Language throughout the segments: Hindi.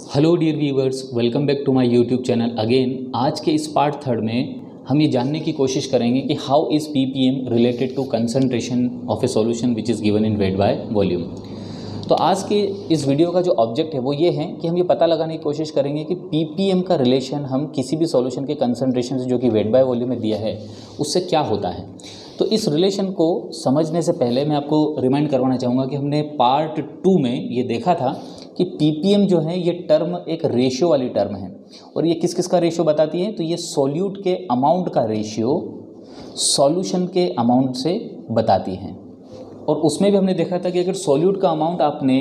Hello dear viewers, welcome back to my YouTube channel again. आज के इस पार्ट थर्ड में हम ये जानने की कोशिश करेंगे कि how is ppm related to concentration of a solution which is given in weight by volume. तो आज के इस वीडियो का जो ऑब्जेक्ट है वो ये है कि हम ये पता लगाने की कोशिश करेंगे कि पीपीएम का रिलेशन हम किसी भी सॉल्यूशन के कंसंट्रेशन से जो कि वेट बाय वॉल्यूम में दिया है उससे क्या होता है। तो इस रिलेशन को समझने से पहले मैं आपको रिमाइंड करवाना चाहूँगा कि हमने पार्ट 2 में ये देखा था कि पीपीएम जो है ये टर्म एक रेशियो वाली टर्म है और ये किस किस का रेशियो बताती है। तो ये सॉल्यूट के अमाउंट का रेशियो सॉल्यूशन के अमाउंट से बताती है। और उसमें भी हमने देखा था कि अगर सॉल्यूट का अमाउंट आपने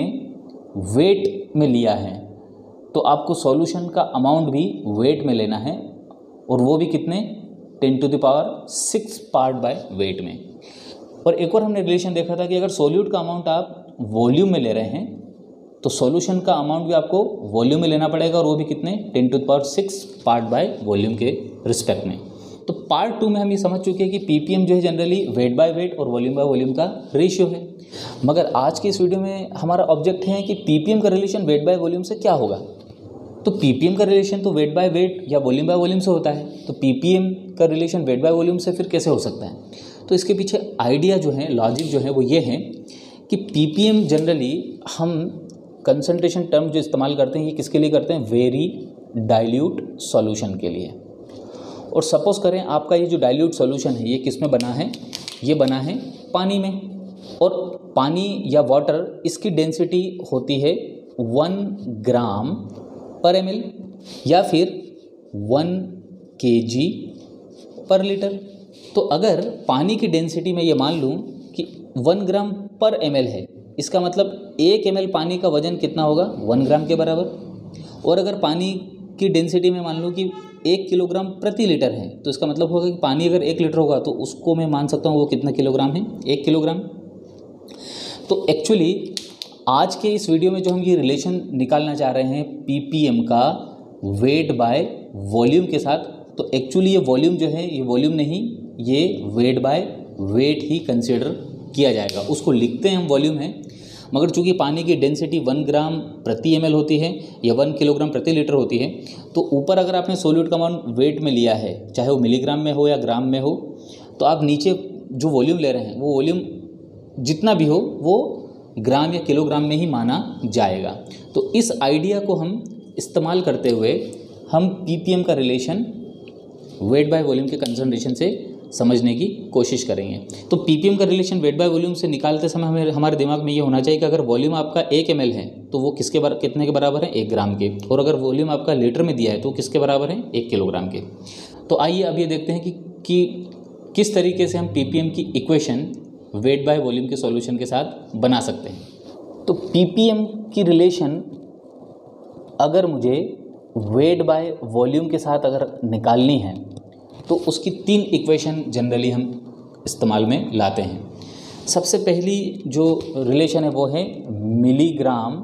वेट में लिया है तो आपको सॉल्यूशन का अमाउंट भी वेट में लेना है, और वो भी कितने 10⁶ पार्ट बाय वेट में। और एक और हमने रिलेशन देखा था कि अगर सॉल्यूट का अमाउंट आप वॉल्यूम में ले रहे हैं तो सॉल्यूशन का अमाउंट भी आपको वॉल्यूम में लेना पड़ेगा, और वो भी कितने 10⁶ पार्ट बाय वॉल्यूम के रिस्पेक्ट में। तो पार्ट 2 में हम ये समझ चुके हैं कि पीपीएम जो है जनरली वेट बाय वेट और वॉल्यूम बाय वॉल्यूम का रेशियो है। मगर आज के इस वीडियो में हमारा ऑब्जेक्ट है कि पीपीएम का रिलेशन वेट बाय वॉल्यूम से क्या होगा। तो पीपीएम का रिलेशन तो वेट बाय वेट या वॉल्यूम बाय वॉल्यूम से होता है, तो पीपीएम का रिलेशन वेट बाय वॉल्यूम से फिर कैसे हो सकता है। तो इसके पीछे आइडिया जो है, लॉजिक जो है वो ये है कि पीपीएम जनरली हम कंसंट्रेशन टर्म जो इस्तेमाल करते हैं ये किसके लिए करते हैं, वेरी डाइल्यूट सॉल्यूशन के लिए। और सपोज करें आपका ये जो डाइल्यूट सॉल्यूशन है ये किस में बना है, ये बना है पानी में, और पानी या वाटर इसकी डेंसिटी होती है 1 ग्राम पर ml या फिर 1 kg पर लीटर। तो अगर पानी की डेंसिटी में ये मान लूँ कि 1 ग्राम पर ml है, इसका मतलब 1 ml पानी का वजन कितना होगा 1 ग्राम के बराबर। और अगर पानी की डेंसिटी में मान लूँ कि 1 किलोग्राम प्रति लीटर है, तो इसका मतलब होगा कि पानी अगर 1 लीटर होगा तो उसको मैं मान सकता हूँ वो कितना किलोग्राम है, 1 किलोग्राम। तो एक्चुअली आज के इस वीडियो में जो हम ये रिलेशन निकालना चाह रहे हैं पीपीएम का वेट बाय वॉल्यूम के साथ, तो एक्चुअली ये वॉल्यूम जो है ये वॉल्यूम नहीं, ये weight by weight he consider किया जाएगा। उसको लिखते हैं हम वॉल्यूम है, मगर चूंकि पानी की डेंसिटी 1 ग्राम प्रति ml होती है या 1 किलोग्राम प्रति लीटर होती है, तो ऊपर अगर आपने सोल्यूट का अमाउंट वेट में लिया है, चाहे वो मिलीग्राम में हो या ग्राम में हो, तो आप नीचे जो वॉल्यूम ले रहे हैं वो वॉल्यूम जितना भी हो वो ग्राम या किलोग्राम में ही माना जाएगा। तो इस आइडिया को हम इस्तेमाल करते हुए हम पीपीएम का रिलेशन वेट बाय वॉल्यूम के कंसंट्रेशन से समझने की कोशिश करेंगे। तो पीपीएम का रिलेशन वेट बाय वॉल्यूम से निकालते समय हमारे दिमाग में ये होना चाहिए कि अगर वॉल्यूम आपका 1 ml है तो वो कितने के बराबर है, 1 ग्राम के। और अगर वॉल्यूम आपका लीटर में दिया है तो किसके बराबर है, 1 किलोग्राम के। तो आइए अब ये देखते हैं कि किस तरीके से हम पीपीएम की इक्वेशन वेट बाय वॉल्यूम के सॉल्यूशन के साथ बना सकते हैं। तो पीपीएम की रिलेशन अगर मुझे वेट बाय वॉल्यूम के साथ अगर निकालनी है तो उसकी 3 इक्वेशन जनरली हम इस्तेमाल में लाते हैं। सबसे पहली जो रिलेशन है वो है milligram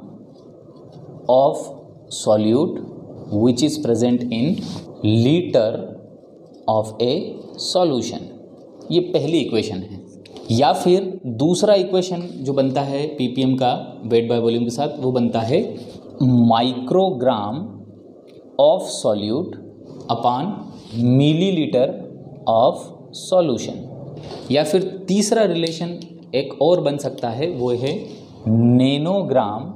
of solute which is present in litre of a solution. ये पहली इक्वेशन है। या फिर दूसरा इक्वेशन जो बनता है पीपीएम का वेट बाय वॉल्यूम के साथ वो बनता है microgram of solute upon millilitre of solution. या फिर तीसरा रिलेशन एक और बन सकता है, वो है nanogram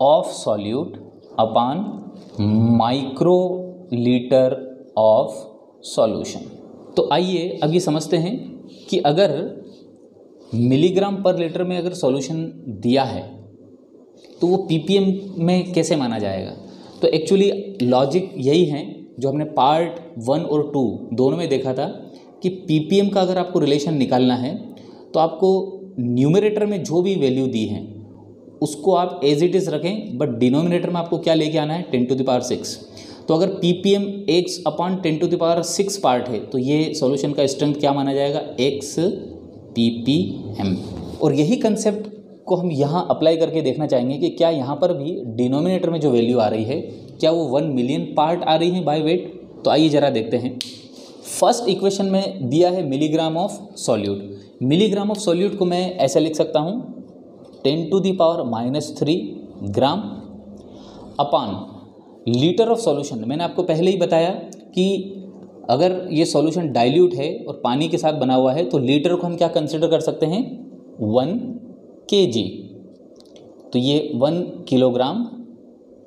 of solute upon microlitre of solution. तो आइए अब ये समझते हैं कि अगर मिलीग्राम पर लीटर में अगर सॉल्यूशन दिया है तो वो पीपीएम में कैसे माना जाएगा। तो एक्चुअली लॉजिक यही है जो हमने पार्ट 1 और 2 दोनों में देखा था कि पीपीएम का अगर आपको रिलेशन निकालना है तो आपको न्यूमरेटर में जो भी वैल्यू दी है उसको आप एज इट इज़ रखें, बट डिनोमिनेटर में आपको क्या लेके आना है 10⁶। तो अगर पीपीएम x अपॉन 10⁶ पार्ट है तो ये सॉल्यूशन का स्ट्रेंथ क्या माना जाएगा, x ppm। और यही कंसेप्ट को हम यहाँ अप्लाई करके देखना चाहेंगे कि क्या यहाँ पर भी डिनोमिनेटर में जो वैल्यू आ रही है क्या वो 1 मिलियन पार्ट आ रही है बाय वेट। तो आइए ज़रा देखते हैं। फर्स्ट इक्वेशन में दिया है milligram of solute. Milligram of solute को मैं ऐसे लिख सकता हूँ 10⁻³ ग्राम अपॉन लीटर ऑफ सॉल्यूशन, मैंने आपको पहले ही बताया कि अगर ये सॉल्यूशन डाइल्यूट है और पानी के साथ बना हुआ है तो लीटर को हम क्या कंसिडर कर सकते हैं, 1 kg। तो ये 1 किलोग्राम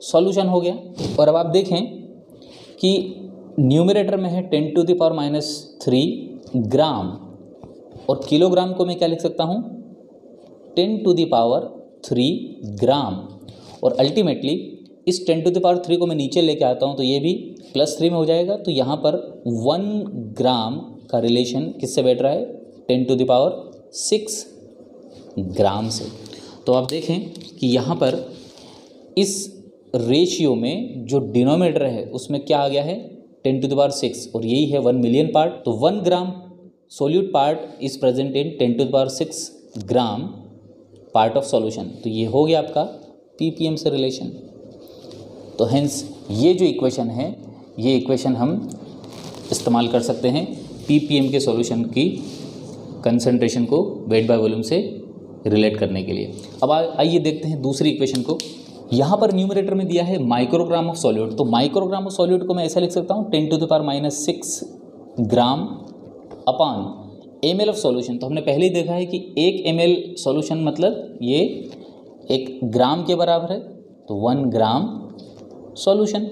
सॉल्यूशन हो गया। और अब आप देखें कि न्यूमरेटर में है 10⁻³ ग्राम और किलोग्राम को मैं क्या लिख सकता हूँ, 10⁻³ ग्राम। और अल्टीमेटली इस 10⁻³ को मैं नीचे लेके आता हूँ तो ये भी +3 में हो जाएगा। तो यहाँ पर 1 ग्राम का रिलेशन किससे बैठ रहा है, 10⁻6 ग्राम से। तो आप देखें कि यहाँ पर इस रेशियो में जो डिनोमिनेटर है उसमें क्या आ गया है, 10⁻6 और यही है 1 मिलियन पार्ट। तो 1 gram solute part is present in 10⁻6 gram part of solution. तो ये हो गया आपका ppm से रिलेशन। तो हेंस ये जो इक्वेशन है, ये इक्वेशन हम इस्तेमाल कर सकते हैं ppm के सॉल्यूशन की कंसंट्रेशन को वेट बाय वॉल्यूम से रिलेट करने के लिए। अब आइए देखते हैं दूसरी इक्वेशन को। यहाँ पर न्यूमरेटर में दिया है माइक्रोग्राम ऑफ सॉल्यूट। तो माइक्रोग्राम ऑफ सॉल्यूट को मैं ऐसा लिख सकता हूँ 10⁻6 ग्राम अपॉन ml ऑफ सॉल्यूशन। तो हमने पहले ही देखा है कि 1 ml सॉल्यूशन मतलब ये 1 ग्राम के बराबर है, तो 1 ग्राम सॉल्यूशन।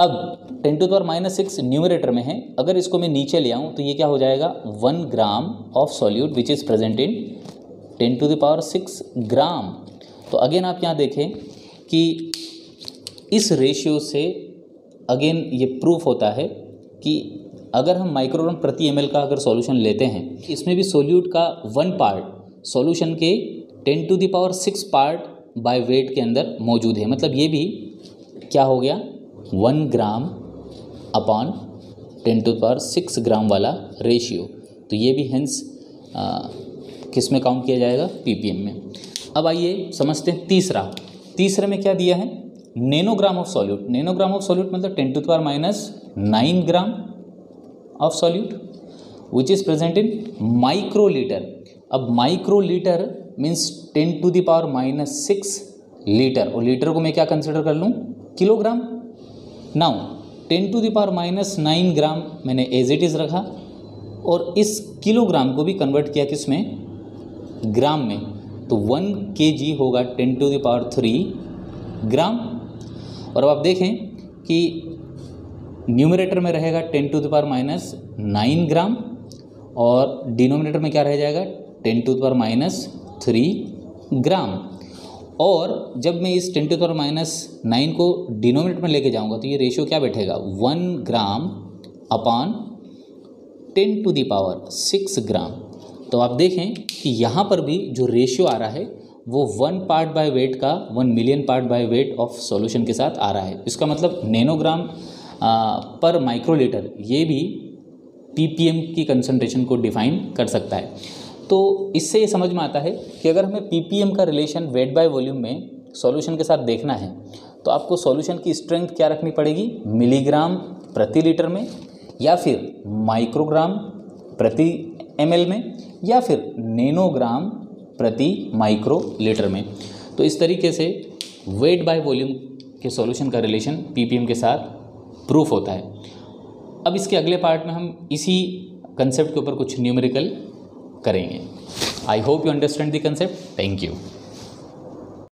अब 10⁻6 न्यूमरेटर में है, अगर इसको मैं नीचे ले आऊँ तो ये क्या हो जाएगा, 1 gram of solute which is present in 10⁻6 ग्राम। तो अगेन आप यहाँ देखें कि इस रेशियो से अगेन ये प्रूफ होता है कि अगर हम माइक्रोग्राम प्रति ml का अगर सॉल्यूशन लेते हैं, इसमें भी सोल्यूट का 1 पार्ट सॉल्यूशन के 10⁻6 पार्ट बाय वेट के अंदर मौजूद है। मतलब ये भी क्या हो गया, 1 ग्राम अपॉन 10⁻6 ग्राम वाला रेशियो। तो ये भी हेंस किस में काउंट किया जाएगा, ppm में। अब आइए समझते हैं तीसरे में क्या दिया है, nanogram of solute. Nanogram of solute मतलब 10⁻9 gram of solute which is present in microlitre. अब माइक्रोलीटर मीन्स 10⁻6 लीटर, और लीटर को मैं क्या कंसिडर कर लूँ, किलोग्राम। नाउ 10⁻9 ग्राम मैंने एज इट इज़ रखा और इस किलोग्राम को भी कन्वर्ट किया किस में, ग्राम में। तो 1 kg होगा 10⁻³ ग्राम। और अब आप देखें कि न्यूमरेटर में रहेगा 10⁻9 ग्राम और डिनोमिनेटर में क्या रह जाएगा, 10⁻³ ग्राम। और जब मैं इस 10⁻9 को डिनोमिनेटर में लेके जाऊंगा तो ये रेशियो क्या बैठेगा, 1 ग्राम अपॉन 10⁻6 ग्राम। तो आप देखें कि यहाँ पर भी जो रेशियो आ रहा है वो 1 पार्ट बाय वेट का 1 million part by weight of solution के साथ आ रहा है। इसका मतलब नैनोग्राम पर माइक्रोलीटर ये भी ppm की कंसंट्रेशन को डिफाइन कर सकता है। तो इससे ये समझ में आता है कि अगर हमें ppm का रिलेशन वेट बाय वॉल्यूम में सॉल्यूशन के साथ देखना है तो आपको सॉल्यूशन की स्ट्रेंथ क्या रखनी पड़ेगी, मिलीग्राम प्रति लीटर में, या फिर माइक्रोग्राम प्रति ml में, या फिर नैनोग्राम प्रति माइक्रो लीटर में। तो इस तरीके से वेट बाय वॉल्यूम के सॉल्यूशन का रिलेशन ppm के साथ प्रूफ होता है। अब इसके अगले पार्ट में हम इसी कंसेप्ट के ऊपर कुछ न्यूमेरिकल करेंगे। I hope you understand the concept. Thank you.